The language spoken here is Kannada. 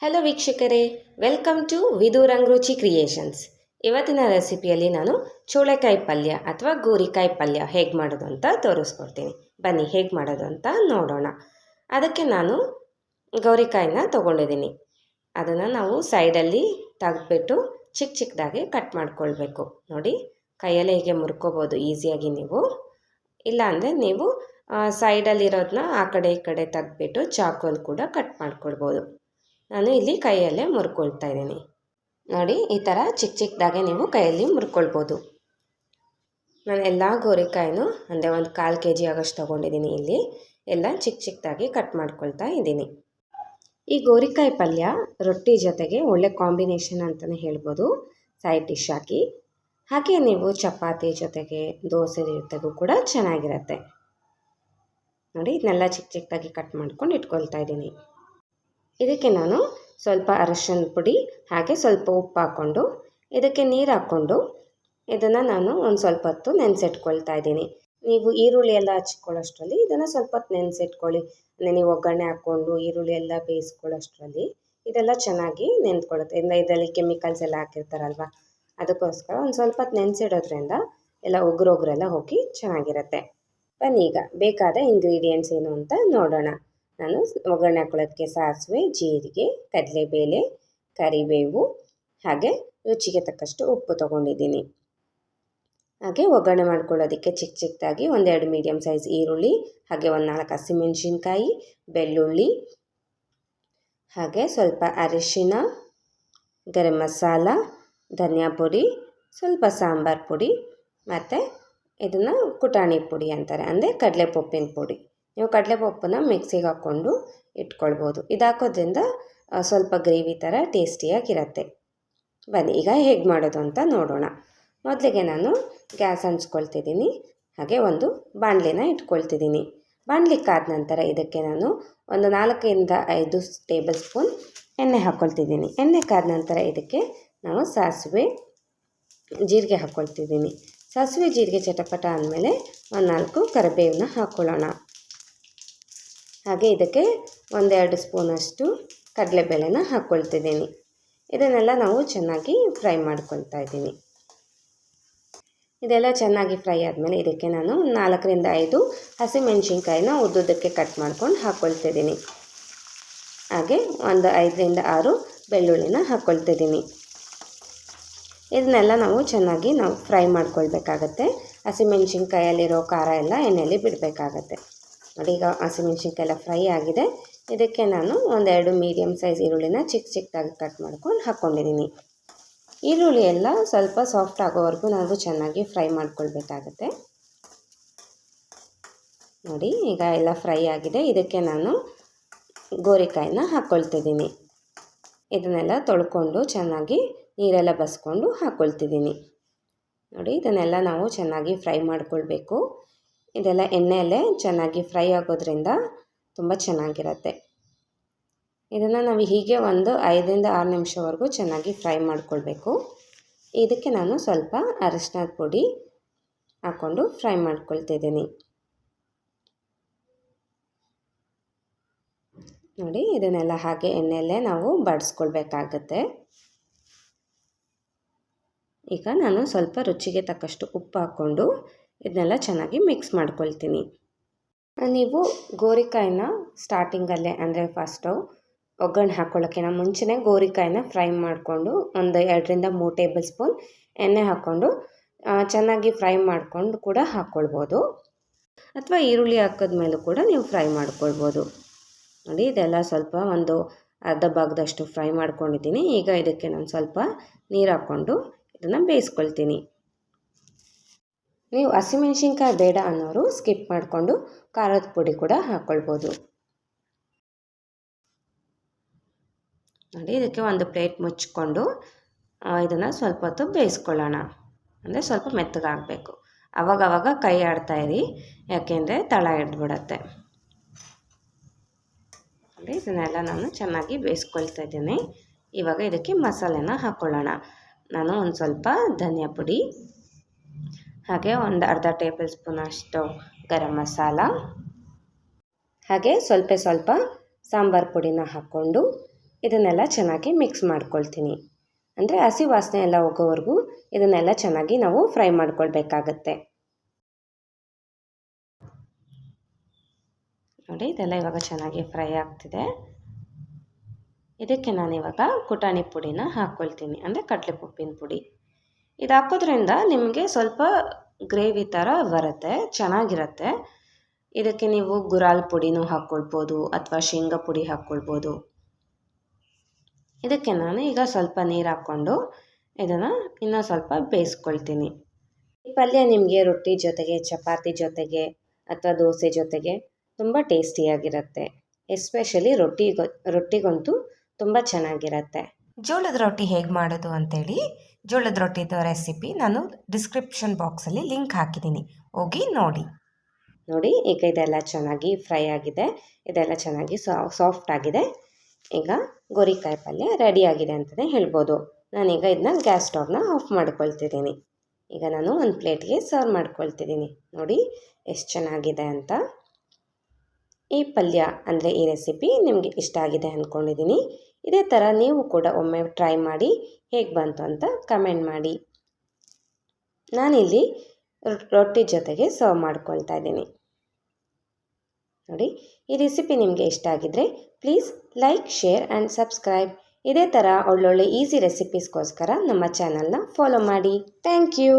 ಹಲೋ ವೀಕ್ಷಕರೇ, ವೆಲ್ಕಮ್ ಟು ವಿದು ರಂಗರುಚಿ ಕ್ರಿಯೇಷನ್ಸ್. ಇವತ್ತಿನ ರೆಸಿಪಿಯಲ್ಲಿ ನಾನು ಚೋಳೆಕಾಯಿ ಪಲ್ಯ ಅಥವಾ ಗೋರಿಕಾಯಿ ಪಲ್ಯ ಹೇಗೆ ಮಾಡೋದು ಅಂತ ತೋರಿಸ್ಕೊಡ್ತೀನಿ. ಬನ್ನಿ ಹೇಗೆ ಮಾಡೋದು ಅಂತ ನೋಡೋಣ. ಅದಕ್ಕೆ ನಾನು ಗೋರಿಕಾಯಿನ ತೊಗೊಂಡಿದ್ದೀನಿ. ಅದನ್ನು ನಾವು ಸೈಡಲ್ಲಿ ತೆಗೆದ್ಬಿಟ್ಟು ಚಿಕ್ಕ ಚಿಕ್ಕದಾಗಿ ಕಟ್ ಮಾಡ್ಕೊಳ್ಬೇಕು. ನೋಡಿ, ಕೈಯಲ್ಲೇ ಹೀಗೆ ಮುರ್ಕೋಬೋದು ಈಸಿಯಾಗಿ ನೀವು. ಇಲ್ಲಾಂದರೆ ನೀವು ಸೈಡಲ್ಲಿರೋದನ್ನ ಆ ಕಡೆ ಈ ಕಡೆ ತೆಗೆದ್ಬಿಟ್ಟು ಚಾಕುವಲ್ಲಿ ಕೂಡ ಕಟ್ ಮಾಡ್ಕೊಳ್ಬೋದು. ನಾನು ಇಲ್ಲಿ ಕೈಯಲ್ಲೇ ಮುರ್ಕೊಳ್ತಾ ಇದ್ದೀನಿ. ನೋಡಿ, ಈ ಥರ ಚಿಕ್ಕ ಚಿಕ್ಕದಾಗೆ ನೀವು ಕೈಯಲ್ಲಿ ಮುರ್ಕೊಳ್ಬೋದು. ನಾನು ಎಲ್ಲ ಗೋರಿಕಾಯಿನೂ ಅಂದರೆ ಒಂದು 1/4 kg ಆಗೋಷ್ಟು ತೊಗೊಂಡಿದ್ದೀನಿ. ಇಲ್ಲಿ ಎಲ್ಲ ಚಿಕ್ಕ ಚಿಕ್ಕದಾಗಿ ಕಟ್ ಮಾಡ್ಕೊಳ್ತಾ ಇದ್ದೀನಿ. ಈ ಗೋರಿಕಾಯಿ ಪಲ್ಯ ರೊಟ್ಟಿ ಜೊತೆಗೆ ಒಳ್ಳೆ ಕಾಂಬಿನೇಷನ್ ಅಂತಲೇ ಹೇಳ್ಬೋದು, ಸೈಡ್ ಡಿಶ್ ಹಾಕಿ. ಹಾಗೆ ನೀವು ಚಪಾತಿ ಜೊತೆಗೆ ದೋಸೆ ಜೊತೆಗೂ ಕೂಡ ಚೆನ್ನಾಗಿರುತ್ತೆ. ನೋಡಿ, ಇದನ್ನೆಲ್ಲ ಚಿಕ್ಕ ಚಿಕ್ಕದಾಗಿ ಕಟ್ ಮಾಡ್ಕೊಂಡು ಇಟ್ಕೊಳ್ತಾ ಇದ್ದೀನಿ. ಇದಕ್ಕೆ ನಾನು ಸ್ವಲ್ಪ ಅರಶಿನ ಪುಡಿ ಹಾಗೆ ಸ್ವಲ್ಪ ಉಪ್ಪು ಹಾಕ್ಕೊಂಡು ಇದಕ್ಕೆ ನೀರು ಹಾಕ್ಕೊಂಡು ಇದನ್ನು ನಾನು ಒಂದು ಸ್ವಲ್ಪ ಹೊತ್ತು ನೆನೆಸಿಟ್ಕೊಳ್ತಾ ಇದ್ದೀನಿ. ನೀವು ಈರುಳ್ಳಿ ಎಲ್ಲ ಹಚ್ಕೊಳ್ಳೋಷ್ಟರಲ್ಲಿ ಇದನ್ನು ಸ್ವಲ್ಪ ಹೊತ್ತು ನೆನೆಸಿಟ್ಕೊಳ್ಳಿ. ನೀವು ಒಗ್ಗರಣೆ ಹಾಕ್ಕೊಂಡು ಈರುಳ್ಳಿ ಎಲ್ಲ ಬೇಯಿಸ್ಕೊಳ್ಳೋಷ್ಟರಲ್ಲಿ ಇದೆಲ್ಲ ಚೆನ್ನಾಗಿ ನೆಂದ್ಕೊಳ್ಳುತ್ತೆ. ಇದರಲ್ಲಿ ಕೆಮಿಕಲ್ಸ್ ಎಲ್ಲ ಹಾಕಿರ್ತಾರಲ್ವ, ಅದಕ್ಕೋಸ್ಕರ ಒಂದು ಸ್ವಲ್ಪ ಹೊತ್ತು ನೆನೆಸಿಡೋದ್ರಿಂದ ಎಲ್ಲ ಒಗ್ರೆಲ್ಲ ಹೋಗಿ ಚೆನ್ನಾಗಿರುತ್ತೆ. ಬನ್ನಿ ಈಗ ಬೇಕಾದ ಇಂಗ್ರೀಡಿಯೆಂಟ್ಸ್ ಏನು ಅಂತ ನೋಡೋಣ. ನಾನು ಒಗ್ಗರಣೆ ಹಾಕೊಳ್ಳೋದಕ್ಕೆ ಸಾಸಿವೆ, ಜೀರಿಗೆ, ಕಡಲೆಬೇಳೆ, ಕರಿಬೇವು ಹಾಗೆ ರುಚಿಗೆ ತಕ್ಕಷ್ಟು ಉಪ್ಪು ತೊಗೊಂಡಿದ್ದೀನಿ. ಹಾಗೆ ಒಗ್ಗರಣೆ ಮಾಡ್ಕೊಳ್ಳೋದಕ್ಕೆ ಚಿಕ್ಕ ಚಿಕ್ಕದಾಗಿ 1-2 ಮೀಡಿಯಮ್ ಸೈಜ್ ಈರುಳ್ಳಿ, ಹಾಗೆ 1-4 ಹಸಿಮೆಣಸಿನ್ಕಾಯಿ, ಬೆಳ್ಳುಳ್ಳಿ, ಹಾಗೆ ಸ್ವಲ್ಪ ಅರಿಶಿನ, ಗರಂ ಮಸಾಲ, ಧನಿಯಾ ಪುಡಿ, ಸ್ವಲ್ಪ ಸಾಂಬಾರು ಪುಡಿ ಮತ್ತು ಇದನ್ನು ಕುಟಾಣಿ ಪುಡಿ ಅಂತಾರೆ, ಅಂದರೆ ಕಡಲೆಪಪ್ಪಿನ ಪುಡಿ. ನೀವು ಕಡಲೆಪಪ್ಪನ್ನ ಮಿಕ್ಸಿಗೆ ಹಾಕ್ಕೊಂಡು ಇಟ್ಕೊಳ್ಬೋದು. ಇದು ಹಾಕೋದ್ರಿಂದ ಸ್ವಲ್ಪ ಗ್ರೇವಿ ಥರ ಟೇಸ್ಟಿಯಾಗಿರುತ್ತೆ. ಬನ್ನಿ ಈಗ ಹೇಗೆ ಮಾಡೋದು ಅಂತ ನೋಡೋಣ. ಮೊದಲಿಗೆ ನಾನು ಗ್ಯಾಸ್ ಹಂಚ್ಕೊಳ್ತಿದ್ದೀನಿ. ಹಾಗೆ ಒಂದು ಬಾಣಲೆನ ಇಟ್ಕೊಳ್ತಿದ್ದೀನಿ. ಬಾಣಲೆ ಕಾದ ನಂತರ ಇದಕ್ಕೆ ನಾನು ಒಂದು 4-5 ಟೇಬಲ್ ಸ್ಪೂನ್ ಎಣ್ಣೆ ಹಾಕ್ಕೊಳ್ತಿದ್ದೀನಿ. ಎಣ್ಣೆ ಕಾದ ನಂತರ ಇದಕ್ಕೆ ನಾವು ಸಾಸಿವೆ, ಜೀರಿಗೆ ಹಾಕ್ಕೊಳ್ತಿದ್ದೀನಿ. ಸಾಸಿವೆ ಜೀರಿಗೆ ಚಟಪಟ ಆದಮೇಲೆ 1-4 ಕರಿಬೇವನ್ನ ಹಾಕ್ಕೊಳ್ಳೋಣ. ಹಾಗೆ ಇದಕ್ಕೆ 1-2 ಸ್ಪೂನಷ್ಟು ಕಡಲೆಬೇಳೆನ ಹಾಕ್ಕೊಳ್ತಿದ್ದೀನಿ. ಇದನ್ನೆಲ್ಲ ನಾವು ಚೆನ್ನಾಗಿ ಫ್ರೈ ಮಾಡ್ಕೊಳ್ತಾ ಇದ್ದೀನಿ. ಇದೆಲ್ಲ ಚೆನ್ನಾಗಿ ಫ್ರೈ ಆದಮೇಲೆ ಇದಕ್ಕೆ ನಾನು 4-5 ಹಸಿಮೆಣಸಿನ್ಕಾಯಿನ ಉದ್ದುದ್ದಕ್ಕೆ ಕಟ್ ಮಾಡ್ಕೊಂಡು ಹಾಕ್ಕೊಳ್ತಿದ್ದೀನಿ. ಹಾಗೆ ಒಂದು 5-6 ಬೆಳ್ಳುಳ್ಳಿನ ಹಾಕ್ಕೊಳ್ತಿದ್ದೀನಿ. ಇದನ್ನೆಲ್ಲ ನಾವು ಚೆನ್ನಾಗಿ ಫ್ರೈ ಮಾಡ್ಕೊಳ್ಬೇಕಾಗತ್ತೆ. ಹಸಿಮೆಣಸಿನ್ಕಾಯಲ್ಲಿರೋ ಖಾರ ಎಲ್ಲ ಎಣ್ಣೆಯಲ್ಲಿ ಬಿಡಬೇಕಾಗತ್ತೆ. ನೋಡಿ, ಈಗ ಹಸಿಮೆಣಸಿನ್ಕಾಯಿ ಎಲ್ಲ ಫ್ರೈ ಆಗಿದೆ. ಇದಕ್ಕೆ ನಾನು 1-2 ಮೀಡಿಯಮ್ ಸೈಜ್ ಈರುಳ್ಳಿನ ಚಿಕ್ಕ ಚಿಕ್ಕದಾಗಿ ಕಟ್ ಮಾಡ್ಕೊಂಡು ಹಾಕ್ಕೊಂಡಿದ್ದೀನಿ. ಈರುಳ್ಳಿ ಎಲ್ಲ ಸ್ವಲ್ಪ ಸಾಫ್ಟ್ ಆಗೋವರೆಗೂ ನಾವು ಚೆನ್ನಾಗಿ ಫ್ರೈ ಮಾಡ್ಕೊಳ್ಬೇಕಾಗತ್ತೆ. ನೋಡಿ, ಈಗ ಎಲ್ಲ ಫ್ರೈ ಆಗಿದೆ. ಇದಕ್ಕೆ ನಾನು ಗೋರಿಕಾಯಿನ ಹಾಕ್ಕೊಳ್ತಿದ್ದೀನಿ. ಇದನ್ನೆಲ್ಲ ತೊಳ್ಕೊಂಡು ಚೆನ್ನಾಗಿ ನೀರೆಲ್ಲ ಬಸ್ಕೊಂಡು ಹಾಕ್ಕೊಳ್ತಿದ್ದೀನಿ. ನೋಡಿ, ಇದನ್ನೆಲ್ಲ ನಾವು ಚೆನ್ನಾಗಿ ಫ್ರೈ ಮಾಡ್ಕೊಳ್ಬೇಕು. ಇದೆಲ್ಲ ಎಣ್ಣೆಯಲ್ಲೇ ಚೆನ್ನಾಗಿ ಫ್ರೈ ಆಗೋದ್ರಿಂದ ತುಂಬ ಚೆನ್ನಾಗಿರುತ್ತೆ. ಇದನ್ನು ನಾವು ಹೀಗೆ ಒಂದು 5-6 ನಿಮಿಷವರೆಗೂ ಚೆನ್ನಾಗಿ ಫ್ರೈ ಮಾಡ್ಕೊಳ್ಬೇಕು. ಇದಕ್ಕೆ ನಾನು ಸ್ವಲ್ಪ ಅರಿಶಿನದ ಪುಡಿ ಹಾಕ್ಕೊಂಡು ಫ್ರೈ ಮಾಡ್ಕೊಳ್ತಿದ್ದೀನಿ. ನೋಡಿ, ಇದನ್ನೆಲ್ಲ ಹಾಗೆ ಎಣ್ಣೆಯಲ್ಲೇ ನಾವು ಬಾಡಿಸ್ಕೊಳ್ಬೇಕಾಗತ್ತೆ. ಈಗ ನಾನು ಸ್ವಲ್ಪ ರುಚಿಗೆ ತಕ್ಕಷ್ಟು ಉಪ್ಪು ಹಾಕ್ಕೊಂಡು ಇದನ್ನೆಲ್ಲ ಚೆನ್ನಾಗಿ ಮಿಕ್ಸ್ ಮಾಡ್ಕೊಳ್ತೀನಿ. ನೀವು ಗೋರಿಕಾಯಿನ ಸ್ಟಾರ್ಟಿಂಗಲ್ಲೇ ಅಂದರೆ ಫಸ್ಟು ಒಗ್ಗರಣೆ ಹಾಕ್ಕೊಳ್ಳೋಕ್ಕಿಂತ ಮುಂಚೆನೇ ಗೋರಿಕಾಯಿನ ಫ್ರೈ ಮಾಡಿಕೊಂಡು ಒಂದು 2-3 ಟೇಬಲ್ ಸ್ಪೂನ್ ಎಣ್ಣೆ ಹಾಕ್ಕೊಂಡು ಚೆನ್ನಾಗಿ ಫ್ರೈ ಮಾಡ್ಕೊಂಡು ಕೂಡ ಹಾಕ್ಕೊಳ್ಬೋದು. ಅಥವಾ ಈರುಳ್ಳಿ ಹಾಕಿದ್ಮೇಲೂ ಕೂಡ ನೀವು ಫ್ರೈ ಮಾಡ್ಕೊಳ್ಬೋದು. ನೋಡಿ, ಇದೆಲ್ಲ ಸ್ವಲ್ಪ ಒಂದು ಅರ್ಧ ಭಾಗದಷ್ಟು ಫ್ರೈ ಮಾಡ್ಕೊಂಡಿದ್ದೀನಿ. ಈಗ ಇದಕ್ಕೆ ನಾನು ಸ್ವಲ್ಪ ನೀರು ಹಾಕ್ಕೊಂಡು ಇದನ್ನು ಬೇಯಿಸ್ಕೊಳ್ತೀನಿ. ನೀವು ಹಸಿಮೆಣಸಿನ್ಕಾಯಿ ಬೇಡ ಅನ್ನೋರು ಸ್ಕಿಪ್ ಮಾಡಿಕೊಂಡು ಖಾರದ ಪುಡಿ ಕೂಡ ಹಾಕ್ಕೊಳ್ಬೋದು. ನೋಡಿ, ಇದಕ್ಕೆ ಒಂದು ಪ್ಲೇಟ್ ಮುಚ್ಕೊಂಡು ಇದನ್ನು ಸ್ವಲ್ಪ ಹೊತ್ತು ಬೇಯಿಸ್ಕೊಳ್ಳೋಣ. ಅಂದರೆ ಸ್ವಲ್ಪ ಮೆತ್ತಗಾಗಬೇಕು. ಆವಾಗವಾಗ ಕೈ ಆಡ್ತಾಯಿರಿ, ಯಾಕೆಂದರೆ ತಳ ಹಿಡ್ಬಿಡತ್ತೆ. ನೋಡಿ, ಇದನ್ನೆಲ್ಲ ನಾನು ಚೆನ್ನಾಗಿ ಬೇಯಿಸ್ಕೊಳ್ತಾ ಇದ್ದೀನಿ. ಇವಾಗ ಇದಕ್ಕೆ ಮಸಾಲೆನ ಹಾಕ್ಕೊಳ್ಳೋಣ. ನಾನು ಒಂದು ಸ್ವಲ್ಪ ಧನಿಯಾ ಪುಡಿ, ಹಾಗೆ ಒಂದು ಅರ್ಧ ಟೇಬಲ್ ಸ್ಪೂನಷ್ಟು ಗರಂ ಮಸಾಲ, ಹಾಗೆ ಸ್ವಲ್ಪ ಸಾಂಬಾರು ಪುಡಿನ ಹಾಕ್ಕೊಂಡು ಇದನ್ನೆಲ್ಲ ಚೆನ್ನಾಗಿ ಮಿಕ್ಸ್ ಮಾಡ್ಕೊಳ್ತೀನಿ. ಅಂದರೆ ಹಸಿ ವಾಸನೆ ಎಲ್ಲ ಹೋಗೋವರೆಗೂ ಇದನ್ನೆಲ್ಲ ಚೆನ್ನಾಗಿ ನಾವು ಫ್ರೈ ಮಾಡ್ಕೊಳ್ಬೇಕಾಗತ್ತೆ. ನೋಡಿ, ಇದೆಲ್ಲ ಇವಾಗ ಚೆನ್ನಾಗಿ ಫ್ರೈ ಆಗ್ತಿದೆ. ಇದಕ್ಕೆ ನಾನಿವಾಗ ಪುಟಾಣಿ ಪುಡಿನ ಹಾಕ್ಕೊಳ್ತೀನಿ, ಅಂದರೆ ಕಡಲೆಪುಪ್ಪಿನ ಪುಡಿ. ಇದು ಹಾಕೋದ್ರಿಂದ ನಿಮಗೆ ಸ್ವಲ್ಪ ಗ್ರೇವಿ ಥರ ಬರುತ್ತೆ, ಚೆನ್ನಾಗಿರುತ್ತೆ. ಇದಕ್ಕೆ ನೀವು ಗುರಾಲ್ ಪುಡಿನೂ ಹಾಕ್ಕೊಳ್ಬೋದು ಅಥವಾ ಶೇಂಗಾ ಪುಡಿ ಹಾಕ್ಕೊಳ್ಬೋದು. ಇದಕ್ಕೆ ನಾನು ಈಗ ಸ್ವಲ್ಪ ನೀರು ಹಾಕ್ಕೊಂಡು ಇದನ್ನು ಇನ್ನೂ ಸ್ವಲ್ಪ ಬೇಯಿಸ್ಕೊಳ್ತೀನಿ. ಈ ಪಲ್ಯ ನಿಮಗೆ ರೊಟ್ಟಿ ಜೊತೆಗೆ, ಚಪಾತಿ ಜೊತೆಗೆ ಅಥವಾ ದೋಸೆ ಜೊತೆಗೆ ತುಂಬ ಟೇಸ್ಟಿಯಾಗಿರುತ್ತೆ. ಎಸ್ಪೆಷಲಿ ರೊಟ್ಟಿಗಂತೂ ತುಂಬ ಚೆನ್ನಾಗಿರುತ್ತೆ. ಜೋಳದ ರೊಟ್ಟಿ ಹೇಗೆ ಮಾಡೋದು ಅಂತೇಳಿ ಜೋಳದ ರೊಟ್ಟಿದು ರೆಸಿಪಿ ನಾನು ಡಿಸ್ಕ್ರಿಪ್ಷನ್ ಬಾಕ್ಸಲ್ಲಿ ಲಿಂಕ್ ಹಾಕಿದ್ದೀನಿ, ಹೋಗಿ ನೋಡಿ. ಈಗ ಇದೆಲ್ಲ ಚೆನ್ನಾಗಿ ಫ್ರೈ ಆಗಿದೆ, ಇದೆಲ್ಲ ಚೆನ್ನಾಗಿ ಸಾಫ್ಟ್ ಆಗಿದೆ. ಈಗ ಗೋರಿಕಾಯಿ ಪಲ್ಯ ರೆಡಿಯಾಗಿದೆ ಅಂತಲೇ ಹೇಳ್ಬೋದು. ನಾನೀಗ ಇದನ್ನ ಗ್ಯಾಸ್ ಸ್ಟವ್ನ ಆಫ್ ಮಾಡ್ಕೊಳ್ತಿದ್ದೀನಿ. ಈಗ ನಾನು ಒಂದು ಪ್ಲೇಟ್ಗೆ ಸರ್ವ್ ಮಾಡ್ಕೊಳ್ತಿದ್ದೀನಿ. ನೋಡಿ ಎಷ್ಟು ಚೆನ್ನಾಗಿದೆ ಅಂತ. ಈ ಪಲ್ಯ ಅಂದರೆ ಈ ರೆಸಿಪಿ ನಿಮಗೆ ಇಷ್ಟ ಆಗಿದೆ ಅಂದ್ಕೊಂಡಿದ್ದೀನಿ. ಇದೇ ಥರ ನೀವು ಕೂಡ ಒಮ್ಮೆ ಟ್ರೈ ಮಾಡಿ ಹೇಗೆ ಬಂತು ಅಂತ ಕಮೆಂಟ್ ಮಾಡಿ. ನಾನಿಲ್ಲಿ ರೊಟ್ಟಿ ಜೊತೆಗೆ ಸರ್ವ್ ಮಾಡ್ಕೊಳ್ತಾ ಇದ್ದೀನಿ. ನೋಡಿ, ಈ ರೆಸಿಪಿ ನಿಮಗೆ ಇಷ್ಟ ಆಗಿದ್ದರೆ please like, share and subscribe. ಇದೇ ಥರ ಒಳ್ಳೊಳ್ಳೆ ಈಸಿ ರೆಸಿಪೀಸ್ಗೋಸ್ಕರ ನಮ್ಮ ಚಾನಲ್ನ ಫಾಲೋ ಮಾಡಿ. Thank you.